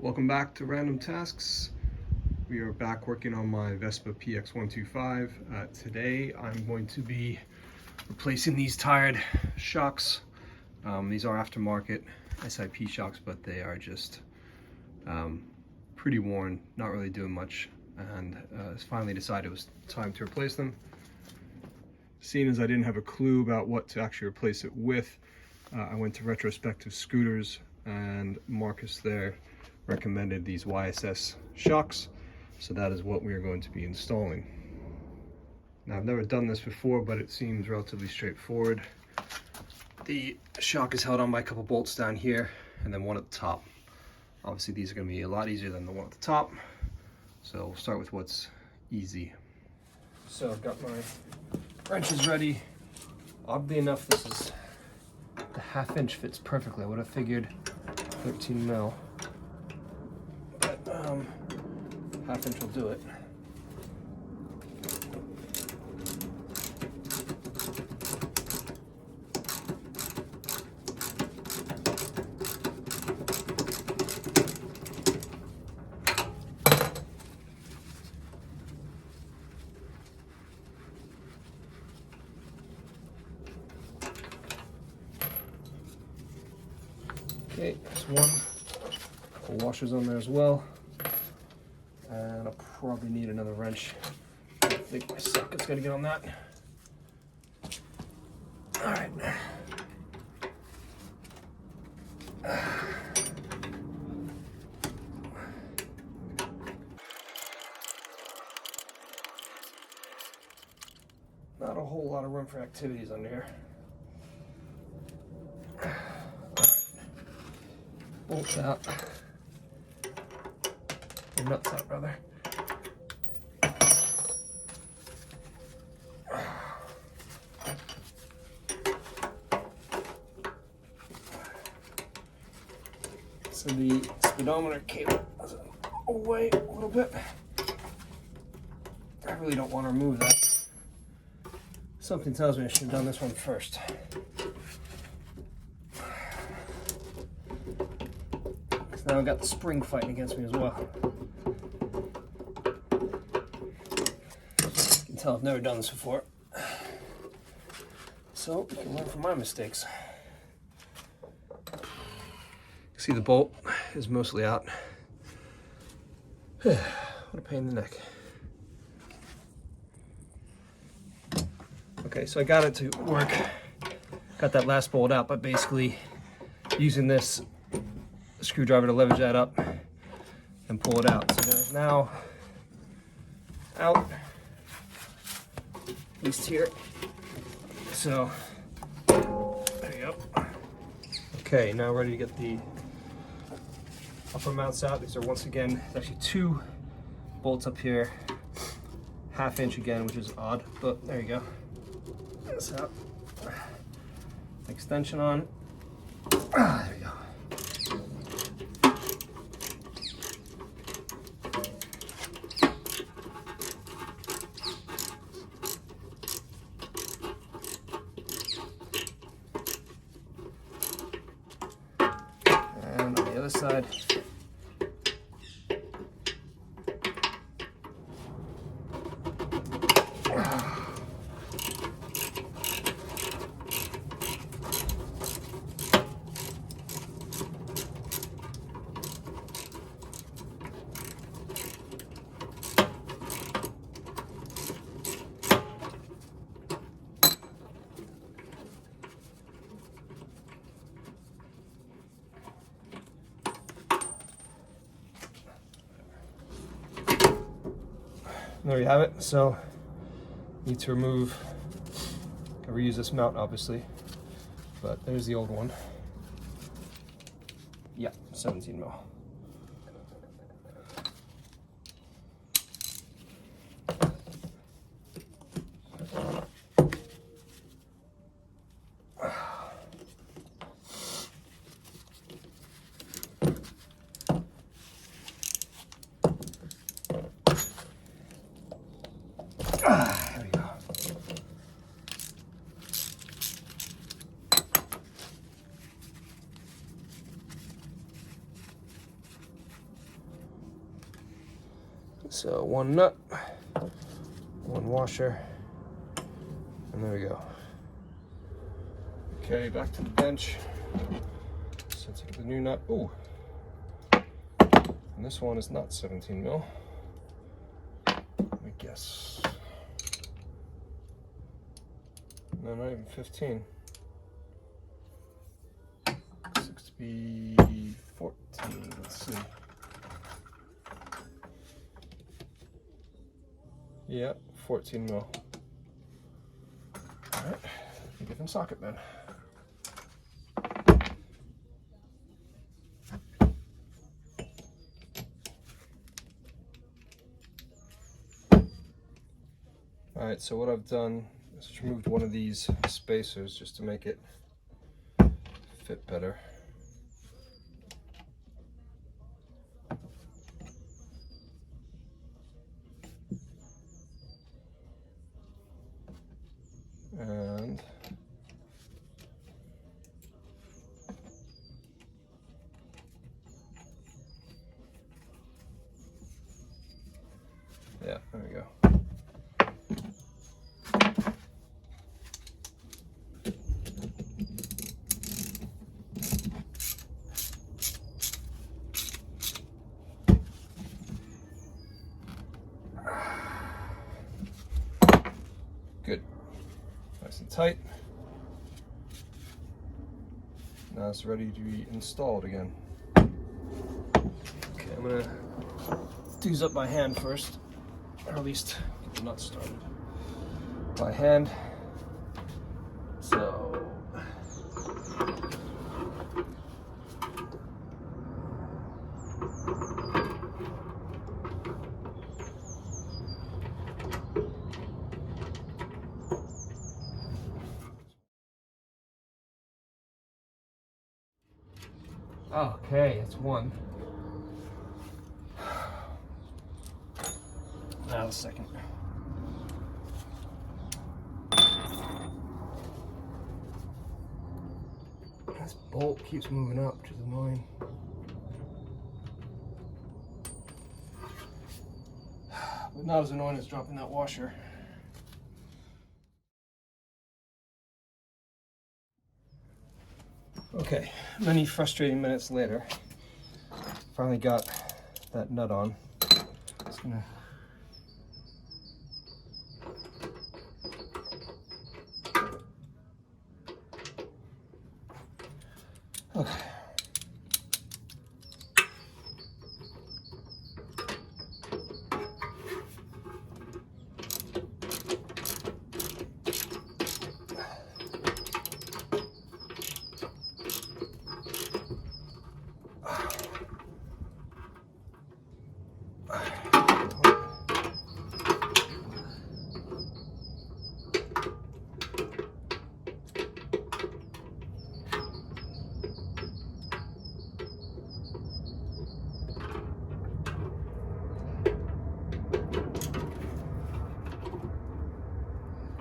Welcome back to Random Tasks. We are back working on my Vespa PX 125. Today I'm going to be replacing these tired shocks. These are aftermarket SIP shocks, but they are just pretty worn, not really doing much, and finally decided it was time to replace them. Seeing as I didn't have a clue about what to actually replace it with, I went to Retrospective Scooters, and Marcus there recommended these YSS shocks, so that is what we are going to be installing. Now, I've never done this before, but it seems relatively straightforward. The shock is held on by a couple bolts down here and then one at the top. Obviously these are going to be a lot easier than the one at the top, so we'll start with what's easy. So I've got my wrenches ready. Oddly enough, this is the 1/2 inch fits perfectly. I would have figured 13 mil, but 1/2 inch will do it. Okay, there's one. Couple washers on there as well. And I'll probably need another wrench. I think my socket's gonna get on that. All right. Not a whole lot of room for activities under here. Bolts out. Or nuts out, rather. So the speedometer cable is away a little bit. I really don't want to remove that. Something tells me I should have done this one first. Now I've got the spring fighting against me as well. You can tell I've never done this before. So you can learn from my mistakes. See, the bolt is mostly out. What a pain in the neck. Okay, so I got it to work. Got that last bolt out, but basically using this screwdriver to leverage that up and pull it out. So that is now out, at least here. So there you go. Okay, now ready to get the upper mounts out. These are, once again, there's actually 2 bolts up here, 1/2 inch again, which is odd, but there you go. This out. Extension on. There you go. And on the other side, there you have it. So need to remove, I reuse this mount obviously, but there's the old one. Yeah, 17 mil. There we go. So one nut, one washer, and there we go. Okay, back to the bench. So let's get the new nut. Ooh. And this one is not 17 mil. Let me guess. No, not even 15. Looks to be 14. Let's see. Yeah, 14 mil. All right, give them socket then. All right, so what I've done is removed one of these spacers just to make it fit better. And yeah, there we go. Good. Nice and tight. Now it's ready to be installed again. Okay, I'm gonna doose up by hand first, or at least get the nuts started by hand. So okay, it's one. Now the second. This bolt keeps moving up, which is annoying. But not as annoying as dropping that washer. Okay, many frustrating minutes later, finally got that nut on. Just gonna okay.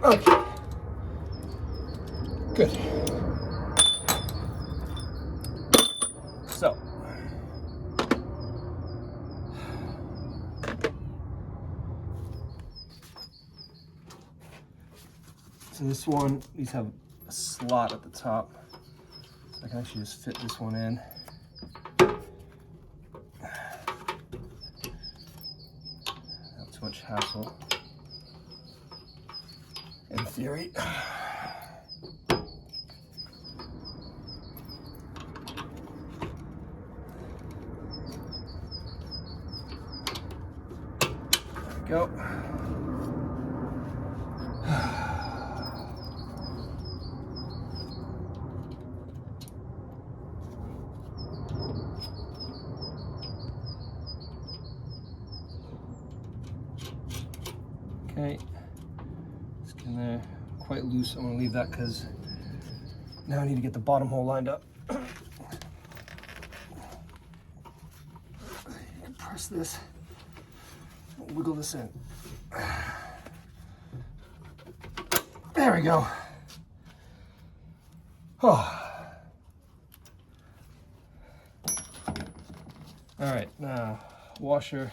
Okay, good. So, this one, these have a slot at the top. So I can actually just fit this one in. Not too much hassle, in theory. Go. Okay, it's getting there quite loose. I'm gonna leave that because now I need to get the bottom hole lined up. You can press this, wiggle this in. There we go. Oh. All right, now washer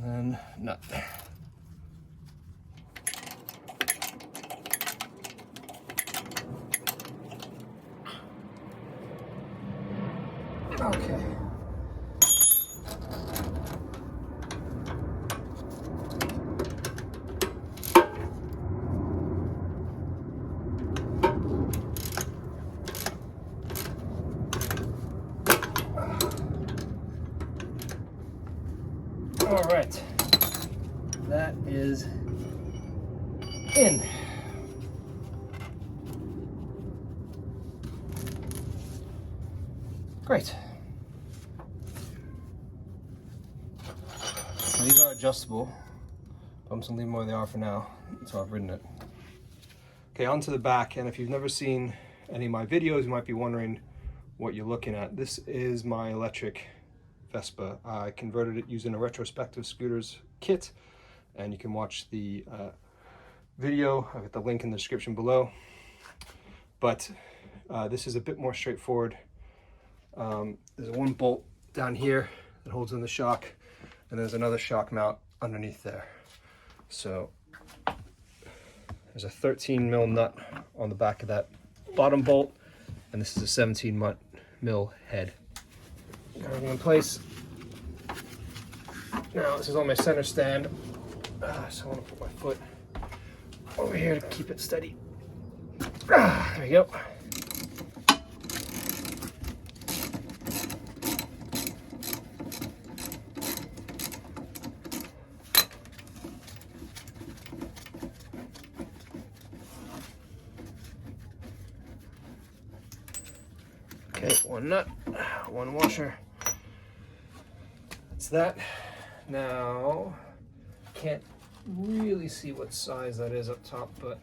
and nut. Okay. All right, that is in. Great. Now, these are adjustable. I'm just gonna leave them where they are for now. That's how I've ridden it. Okay, on to the back, and if you've never seen any of my videos, you might be wondering what you're looking at. This is my electric Vespa. I converted it using a Retrospective Scooters kit, and you can watch the video. I've got the link in the description below. But this is a bit more straightforward. There's one bolt down here that holds in the shock, and there's another shock mount underneath there. So there's a 13 mil nut on the back of that bottom bolt, and this is a 17 mil head. Got everything in place. Now this is on my center stand, so I want to put my foot over here to keep it steady. There we go. Okay, one nut, one washer. That's that. Now, can't really see what size that is up top, but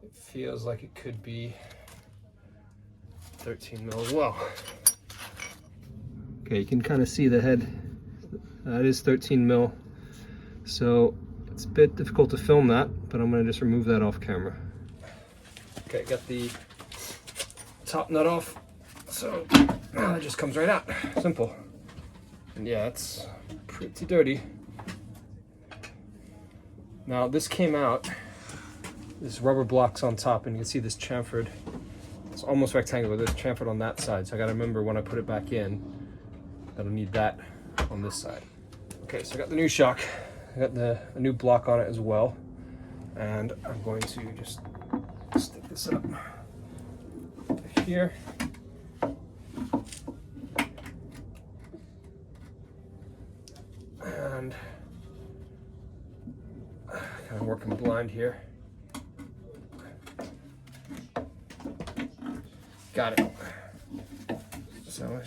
it feels like it could be 13 mil as well. Okay, you can kind of see the head. That is 13 mil. So it's a bit difficult to film that, but I'm going to just remove that off camera. Okay, got the top nut off, so now it just comes right out. Simple. And yeah, it's pretty dirty. Now this came out, this rubber blocks on top, and you can see this chamfered. It's almost rectangular. There's chamfered on that side, so I gotta remember when I put it back in that I'll need that on this side. Okay, so I got the new shock. I got a new block on it as well, and I'm going to just stick this up here. And kind of working blind here. Got it. So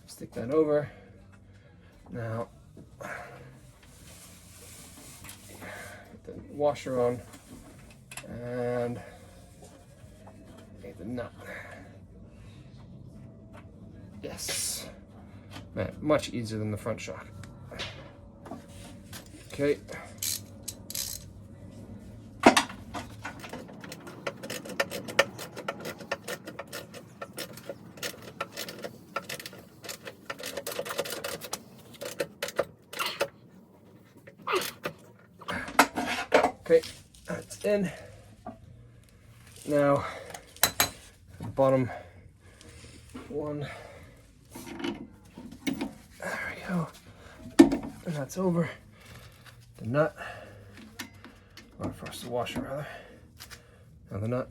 stick that over. Now, put the washer on and the nut. Yes. Man, much easier than the front shock. Okay. Okay, that's in. Now, the bottom one. There we go. And that's over. The nut. Or first the washer rather. Now the nut.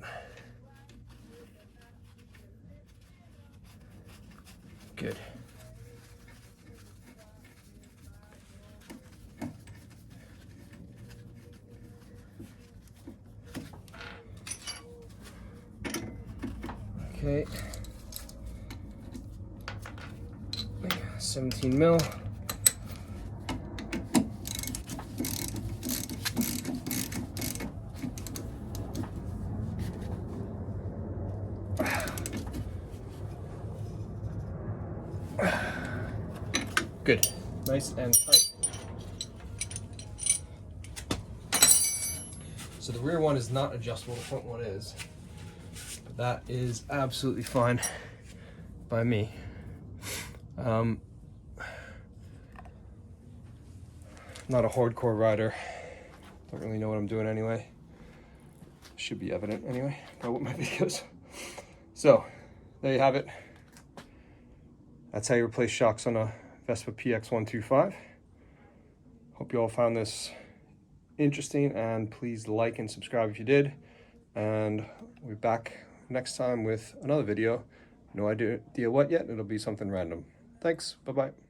Good. Okay. 17 mil. Good. Nice and tight. So the rear one is not adjustable, the front one is. But that is absolutely fine by me. not a hardcore rider. Don't really know what I'm doing anyway. Should be evident anyway by what my videos. So there you have it. That's how you replace shocks on a Vespa PX 125. Hope you all found this interesting, and please like and subscribe if you did. And we'll be back next time with another video. No idea what yet. It'll be something random. Thanks. Bye-bye.